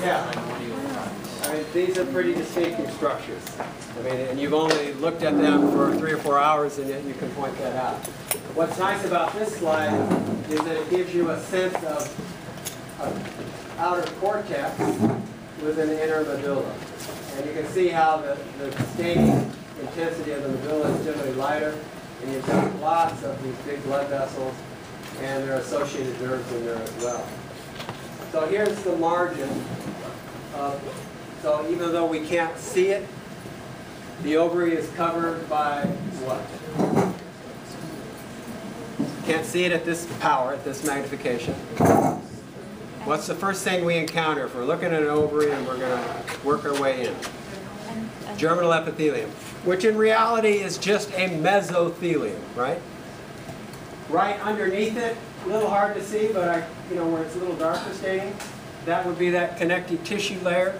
Yeah. I mean, these are pretty distinctive structures. I mean, and you've only looked at them for 3 or 4 hours, and yet you can point that out. What's nice about this slide is that it gives you a sense of outer cortex with an inner medulla. And you can see how the staining intensity of the medulla is generally lighter, and you've got lots of these big blood vessels, and there are associated nerves in there as well. So here's the margin so even though we can't see it, the ovary is covered by what? Can't see it at this power, at this magnification. What's the first thing we encounter if we're looking at an ovary and we're going to work our way in? Germinal epithelium, which in reality is just a mesothelium, right? Right underneath it, a little hard to see, but where it's a little darker staining, that would be that connective tissue layer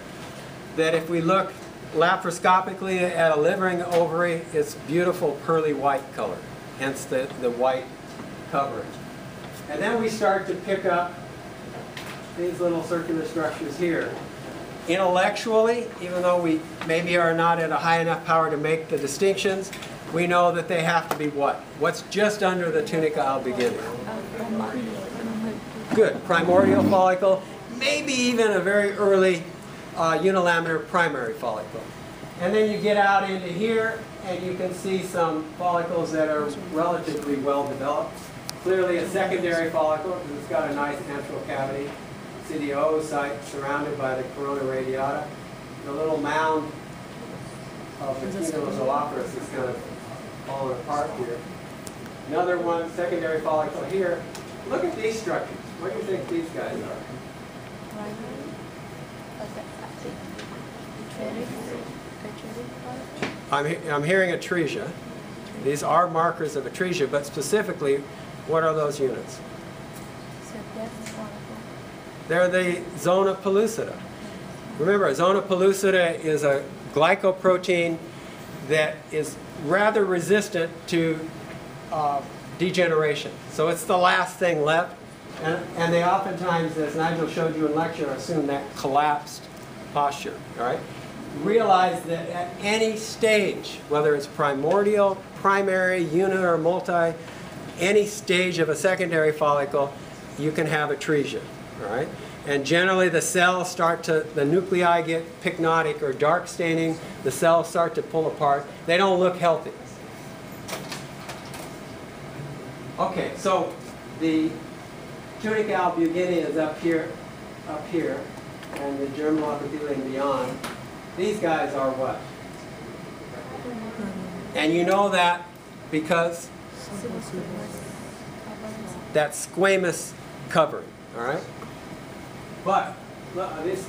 that if we look laparoscopically at a living ovary, it's beautiful pearly white color, hence the white covering. And then we start to pick up these little circular structures here. Intellectually, even though we maybe are not at a high enough power to make the distinctions, we know that they have to be what? What's just under the tunica albuginea? Good. Primordial follicle, maybe even a very early unilaminar primary follicle. And then you get out into here, and you can see some follicles that are relatively well developed. Clearly a secondary follicle, because it's got a nice antral cavity. See the oocyte surrounded by the corona radiata. The little mound of the cumulus is kind of falling apart here. Another one, secondary follicle here. Look at these structures. What do you think these guys are? I'm hearing atresia. These are markers of atresia, but specifically, what are those units? They're the zona pellucida. Remember, a zona pellucida is a glycoprotein that is rather resistant to degeneration. So it's the last thing left. And they oftentimes, as Nigel showed you in lecture, assume that collapsed posture. All right? Realize that at any stage, whether it's primordial, primary, uni, or multi, any stage of a secondary follicle, you can have atresia. All right? And generally the cells the nuclei get pycnotic or dark staining, the cells start to pull apart. They don't look healthy. Okay, so the tunica albuginea is up here, and the germinal epithelium beyond. These guys are what? And you know that because that squamous covering, all right? But look at this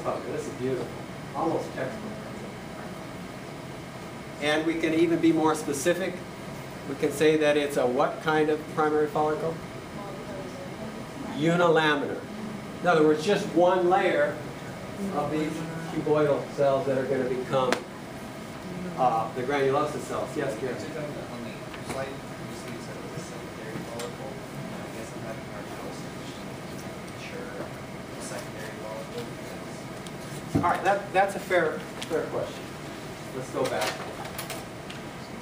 puppy. This is beautiful, almost textbook. And we can even be more specific. We can say that it's a what kind of primary follicle? Unilaminar. In other words, just one layer of these cuboidal cells that are going to become the granulosa cells. Yes, Gary? On the slide, you see it said it was a secondary follicle. I guess I'm having hard to ensure the secondary follicle. All right, that's a fair question. Let's go back.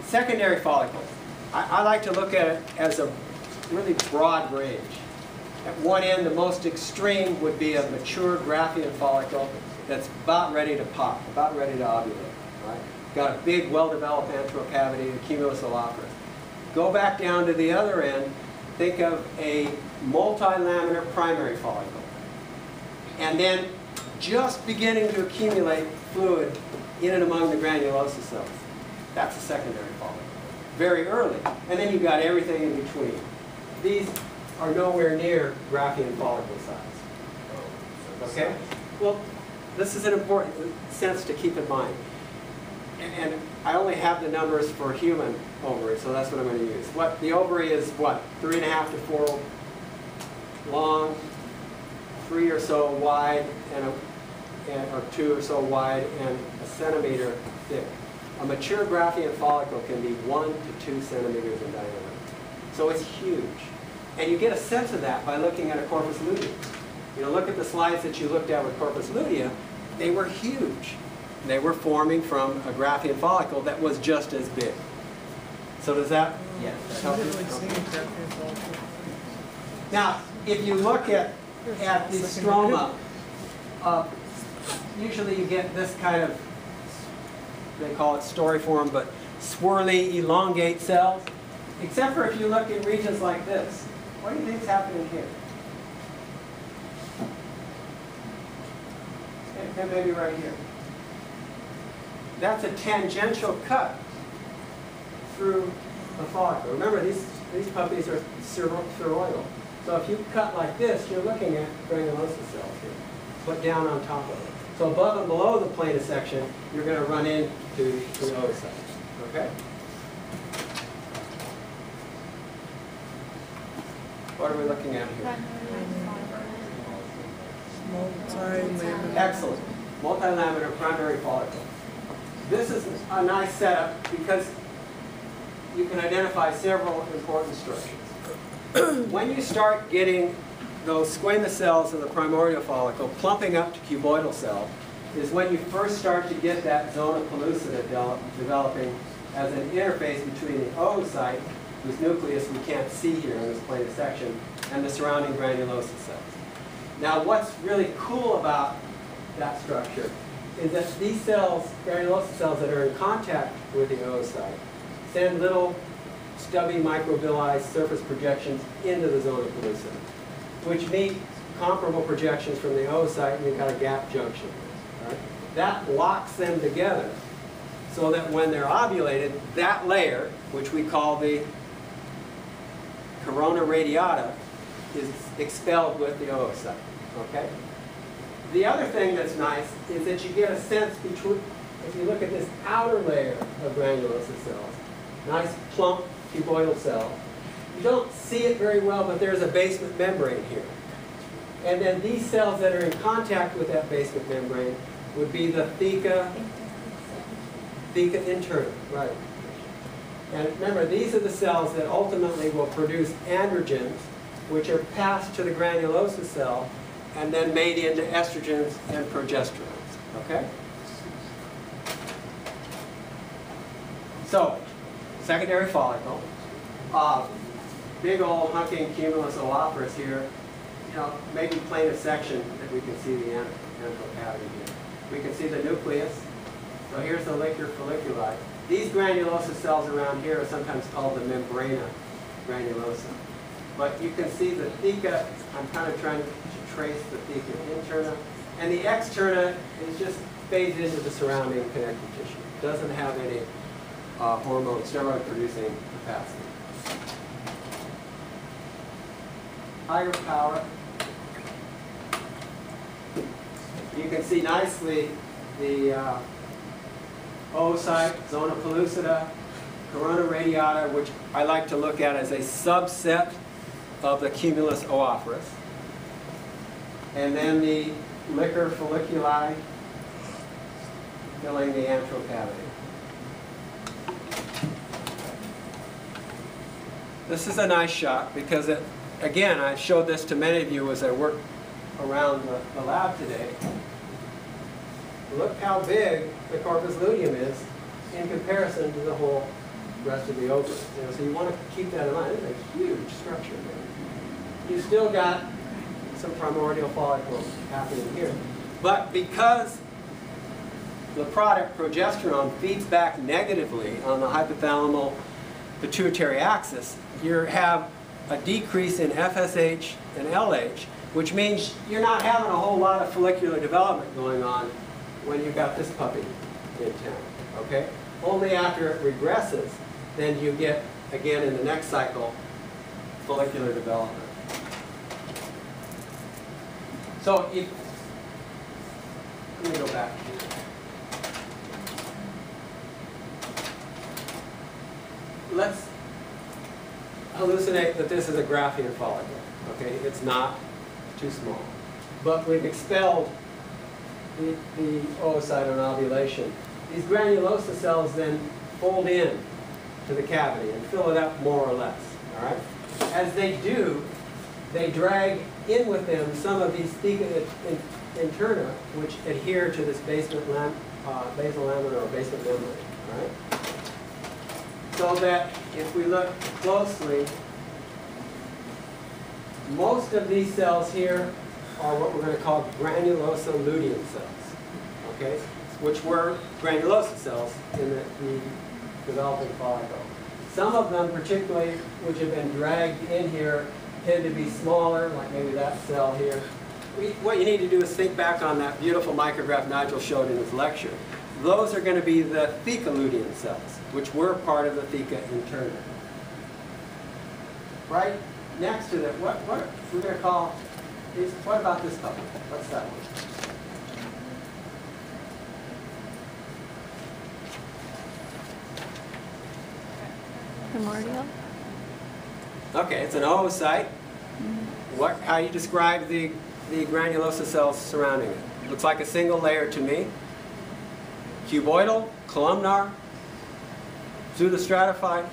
Secondary follicles. I like to look at it as a really broad range. At one end, the most extreme would be a mature Graafian follicle that's about ready to pop, about ready to ovulate. Right? Got a big, well-developed antral cavity, the cumulus olophrys. Go back down to the other end, think of a multilaminar primary follicle. And then just beginning to accumulate fluid in and among the granulosa cells. That's a secondary follicle. Very early. And then you've got everything in between. These are nowhere near Graafian follicle size. Okay? Well, this is an important sense to keep in mind. And I only have the numbers for human ovaries, so that's what I'm going to use. The ovary is what? 3.5 to 4 long, 3 or so wide, or 2 or so wide, and a centimeter thick. A mature Graafian follicle can be 1 to 2 centimeters in diameter. So it's huge. And you get a sense of that by looking at a corpus luteum. You know, look at the slides that you looked at with corpus luteum. They were huge. They were forming from a Graafian follicle that was just as big. So does that help you? Now, if you look at the stroma, usually you get this kind of, they call it storiform, but swirly, elongate cells. Except for if you look in regions like this. What do you think is happening here? And maybe right here. That's a tangential cut through the follicle. Remember, these puppies are spheroidal. So if you cut like this, you're looking at granulosa cells here, put down on top of it. So above and below the plane of section, you're going to run into the oocyte. Okay? What are we looking at here? Multi-laminar. Excellent. Multilaminar primary follicle. This is a nice setup because you can identify several important structures. When you start getting those squamous cells of the primordial follicle plumping up to cuboidal cells is when you first start to get that zona pellucida developing as an interface between the oocyte, whose nucleus we can't see here in this plane of section, and the surrounding granulosa cells. Now what's really cool about that structure is that these cells, granulosa cells that are in contact with the oocyte, send little stubby microvilli surface projections into the zona pellucida, which meet comparable projections from the oocyte, and you've got a gap junction. Right? That locks them together so that when they're ovulated, that layer, which we call the corona radiata, is expelled with the oocyte. Okay? The other thing that's nice is that you get a sense between, if you look at this outer layer of granulosa cells, nice plump cuboidal cell. You don't see it very well, but there's a basement membrane here. And then these cells that are in contact with that basement membrane would be the theca interna, right? And remember, these are the cells that ultimately will produce androgens, which are passed to the granulosa cell and then made into estrogens and progesterones, okay? So, secondary follicle, big old hunking cumulus oophorus here, you know, maybe plane of section that we can see the antral cavity here. We can see the nucleus. So here's the liquor folliculi. These granulosa cells around here are sometimes called the membrana granulosa. But you can see the theca, I'm kind of trying to trace the theca interna. And the externa is just fades into the surrounding connective tissue. It doesn't have any hormone, steroid-producing capacity. Higher power. You can see nicely the oocyte, zona pellucida, corona radiata, which I like to look at as a subset of the cumulus oophorus. And then the liquor folliculi filling the antral cavity. This is a nice shot because, again, I showed this to many of you as I worked around the lab today. Look how big the corpus luteum is in comparison to the whole rest of the ovary. You know, so you want to keep that in mind. It's a huge structure there. You still got some primordial follicles happening here. But because the product progesterone feeds back negatively on the hypothalamal pituitary axis, you have a decrease in FSH and LH, which means you're not having a whole lot of follicular development going on when you've got this puppy in town, okay? Only after it regresses, then you get, again in the next cycle, follicular development. So if, let me go back here. Let's hallucinate that this is a Graafian follicle, okay? It's not too small. But we've expelled the oocyte on ovulation. These granulosa cells then fold in to the cavity and fill it up more or less, all right? As they do, they drag in with them some of these theca interna, which adhere to this basal lamina or basement membrane, right? So that if we look closely, most of these cells here are what we're going to call granulosa lutein cells, okay? Which were granulosa cells in the developing follicle. Some of them, particularly which have been dragged in here, tend to be smaller, like maybe that cell here. What you need to do is think back on that beautiful micrograph Nigel showed in his lecture. Those are going to be the theca lutein cells, which were part of the theca interna. Right next to that, what we're going to call is, what about this couple? What's that one? Primordial? Okay, it's an oocyte. How do you describe the granulosa cells surrounding it? Looks like a single layer to me. Cuboidal, columnar, pseudostratified,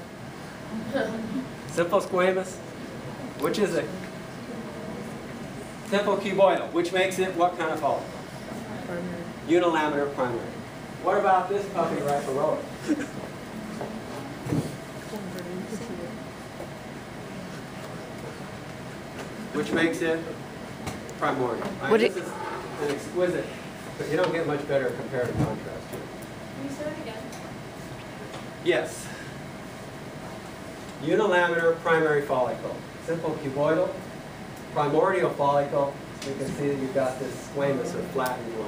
simple squamous. Which is it? Simple cuboidal, which makes it what kind of follicle? Primary. Unilaminar primary. What about this puppy right below it? Which makes it primordial. Right? This is an exquisite, but you don't get much better comparative contrast here. Can you say that again? Yes. Unilaminar primary follicle. Simple cuboidal. Primordial follicle. You can see that you've got this squamous or flattened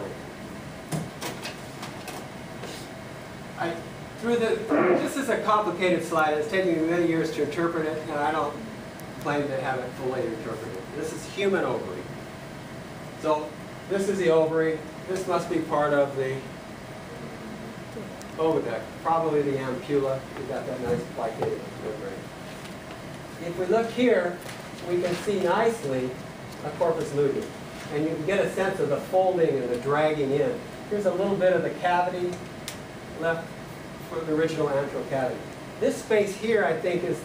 line. This is a complicated slide. It's taken me many years to interpret it, and I don't claim to have it fully interpreted. This is human ovary. So this is the ovary. This must be part of the oviduct, probably the ampulla. You've got that nice plicated membrane. If we look here, we can see nicely a corpus luteum. And you can get a sense of the folding and the dragging in. Here's a little bit of the cavity left for the original antral cavity. This space here, I think, is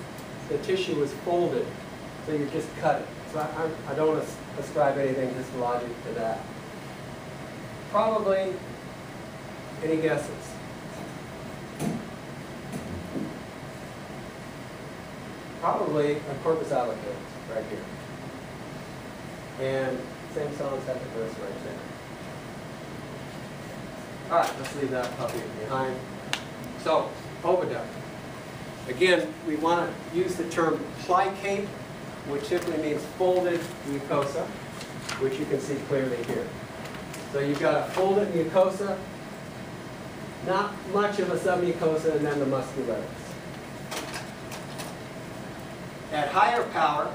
the tissue was folded, so you just cut it. So I don't ascribe anything histologic to that. Probably, any guesses? Probably a corpus allocans right here. And same cell and second verse right there. All right, let's leave that puppy behind. So, oviduct. Again, we want to use the term plicate, which simply means folded mucosa, which you can see clearly here. So you've got a folded mucosa, not much of a submucosa, and then the muscularis. At higher power,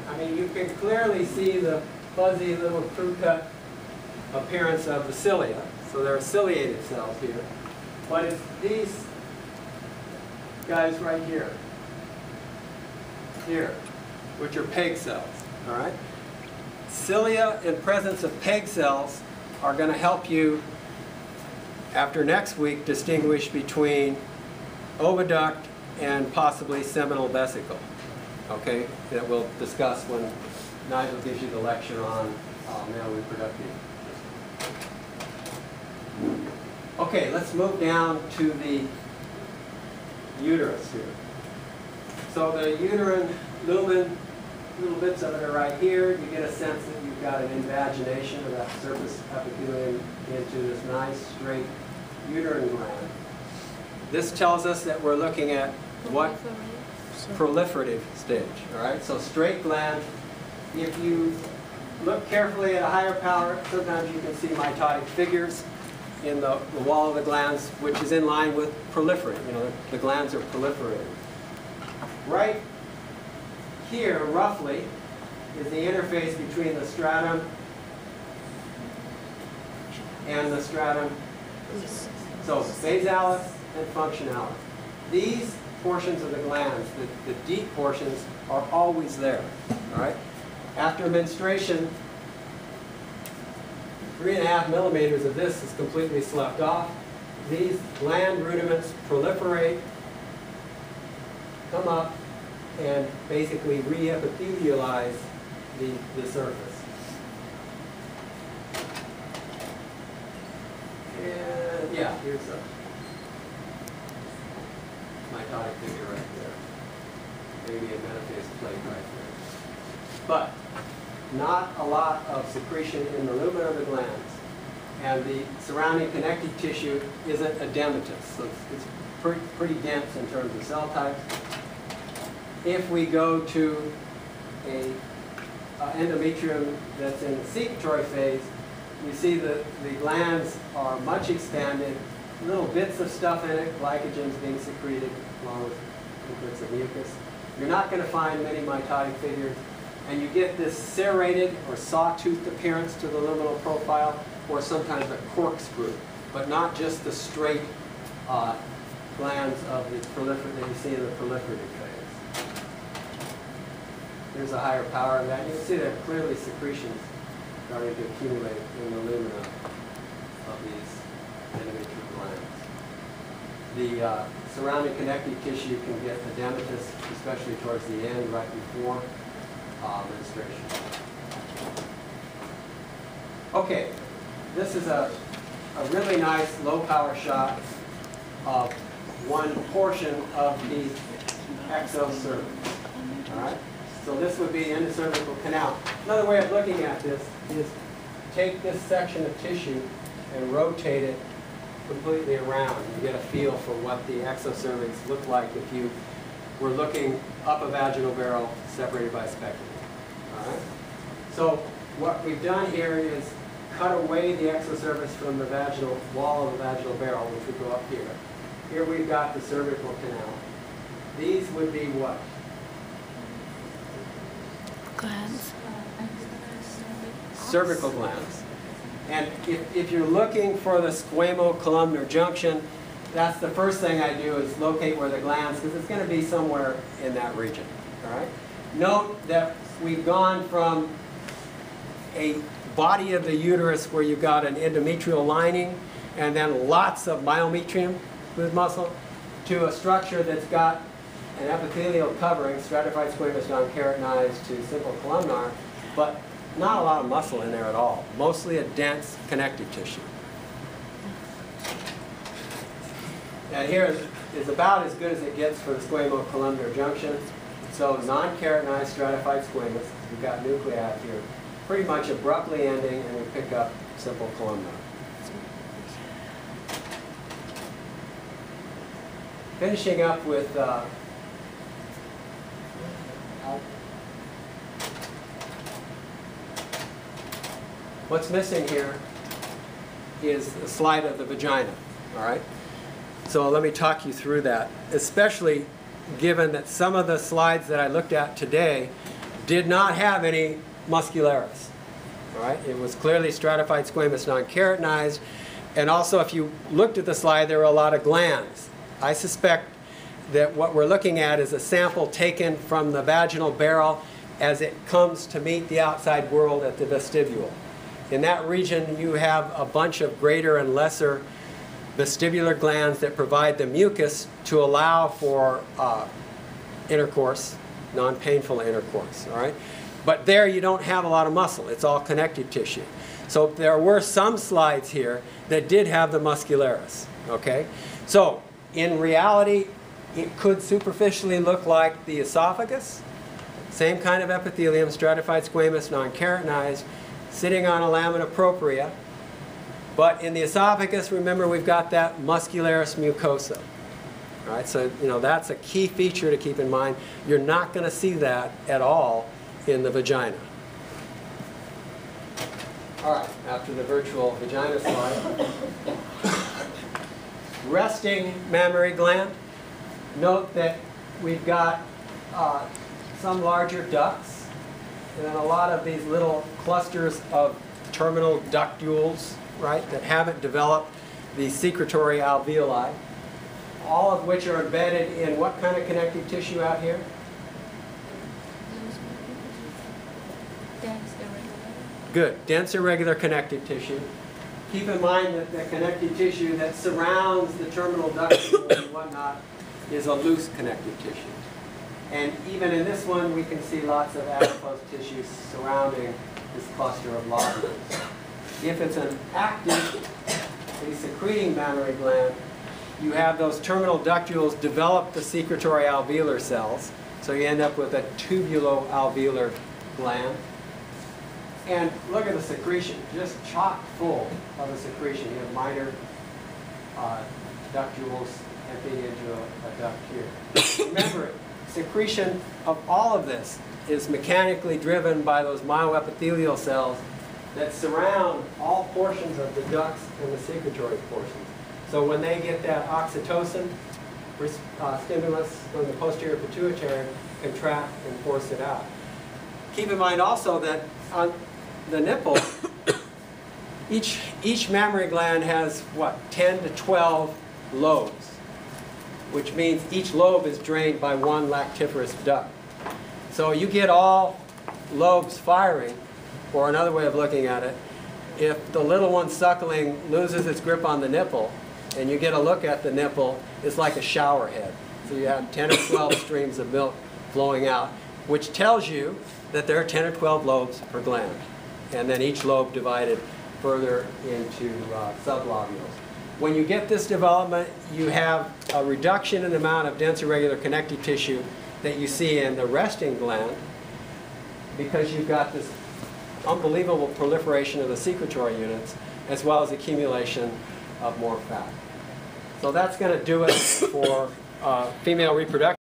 I mean, you can clearly see the fuzzy little crew cut appearance of the cilia. So there are ciliated cells here. But it's these guys right here, which are PEG cells, all right? Cilia in presence of PEG cells are going to help you, after next week, distinguish between oviduct and possibly seminal vesicle, okay, that we'll discuss when Nigel gives you the lecture on male reproductive. Okay, let's move down to the uterus here. So the uterine lumen, little bits of it are right here. You get a sense that you've got an invagination of that surface epithelium into this nice, straight uterine gland. This tells us that we're looking at what? Proliferative stage, all right? So straight gland. If you look carefully at a higher power, sometimes you can see mitotic figures in the wall of the glands, which is in line with proliferate. You know, the glands are proliferating. Right here, roughly, is the interface between the stratum and the stratum. So basalis and functionalis. These portions of the glands, the deep portions, are always there. All right. After menstruation, 3.5 millimeters of this is completely sloughed off. These gland rudiments proliferate, come up, and basically re-epithelialize the surface. And yeah, here's a mitotic figure right there. Maybe a metaphase plate right there. But not a lot of secretion in the lumen of the glands. And the surrounding connective tissue isn't edematous, so it's pretty dense in terms of cell types. If we go to a endometrium that's in the secretory phase, you see that the glands are much expanded, little bits of stuff in it, glycogens being secreted along with bits of mucus. You're not going to find many mitotic figures, and you get this serrated or sawtoothed appearance to the luminal profile, or sometimes a corkscrew, but not just the straight glands of the proliferative that you see in the proliferative phase. Here's a higher power of that. You can see that clearly secretions starting to accumulate in the lumina of these endometrial glands. The surrounding connective tissue can get edematous, especially towards the end, right before menstruation. Okay, this is a really nice low-power shot of one portion of the exocervix. All right. So this would be the endocervical canal. Another way of looking at this is take this section of tissue and rotate it completely around. You get a feel for what the exocervix looked like if you were looking up a vaginal barrel separated by speculum. All right? So what we've done here is cut away the exocervix from the vaginal wall of the vaginal barrel, which would go up here. Here we've got the cervical canal. These would be what? Glands. Cervical glands. And if you're looking for the squamo-columnar junction, that's the first thing I do is locate where the glands, because it's going to be somewhere in that region. All right? Note that we've gone from a body of the uterus where you've got an endometrial lining and then lots of myometrium, smooth muscle, to a structure that's got an epithelial covering, stratified squamous non-keratinized to simple columnar, but not a lot of muscle in there at all. Mostly a dense connective tissue. And here is about as good as it gets for the squamo-columnar junction. So non-keratinized stratified squamous, we've got nuclei here, pretty much abruptly ending, and we pick up simple columnar. Finishing up with what's missing here is a slide of the vagina, all right? So let me talk you through that, especially given that some of the slides that I looked at today did not have any muscularis, all right? It was clearly stratified squamous non-keratinized, and also if you looked at the slide, there were a lot of glands. I suspect that what we're looking at is a sample taken from the vaginal barrel as it comes to meet the outside world at the vestibule. In that region, you have a bunch of greater and lesser vestibular glands that provide the mucus to allow for intercourse, non-painful intercourse, all right? But there you don't have a lot of muscle. It's all connective tissue. So there were some slides here that did have the muscularis, okay? So in reality, it could superficially look like the esophagus, same kind of epithelium, stratified squamous, non-keratinized, sitting on a lamina propria. But in the esophagus, remember, we've got that muscularis mucosa. All right, so that's a key feature to keep in mind. You're not going to see that at all in the vagina. All right, after the virtual vagina slide. Resting mammary gland. Note that we've got some larger ducts and then a lot of these little clusters of terminal ductules, right, that haven't developed the secretory alveoli, all of which are embedded in what kind of connective tissue out here? Dense, irregular. Good, dense irregular connective tissue. Keep in mind that the connective tissue that surrounds the terminal ductules and whatnot is a loose connective tissue. And even in this one, we can see lots of adipose tissue surrounding this cluster of lobules. If it's an active, a secreting mammary gland, you have those terminal ductules develop the secretory alveolar cells. So you end up with a tubulo-alveolar gland. And look at the secretion, just chock full of the secretion. You have minor ductules, and feeding into a duct here. Remember, secretion of all of this is mechanically driven by those myoepithelial cells that surround all portions of the ducts and the secretory portions. So when they get that oxytocin stimulus from the posterior pituitary, contract and force it out. Keep in mind also that on the nipple, each mammary gland has, what, 10 to 12 lobes, which means each lobe is drained by one lactiferous duct. So you get all lobes firing, or another way of looking at it, if the little one suckling loses its grip on the nipple, and you get a look at the nipple, it's like a shower head. So you have 10 or 12 streams of milk flowing out, which tells you that there are 10 or 12 lobes per gland. And then each lobe divided further into sublobules. When you get this development, you have a reduction in the amount of dense irregular connective tissue that you see in the resting gland, because you've got this unbelievable proliferation of the secretory units, as well as accumulation of more fat. So that's going to do it for female reproduction.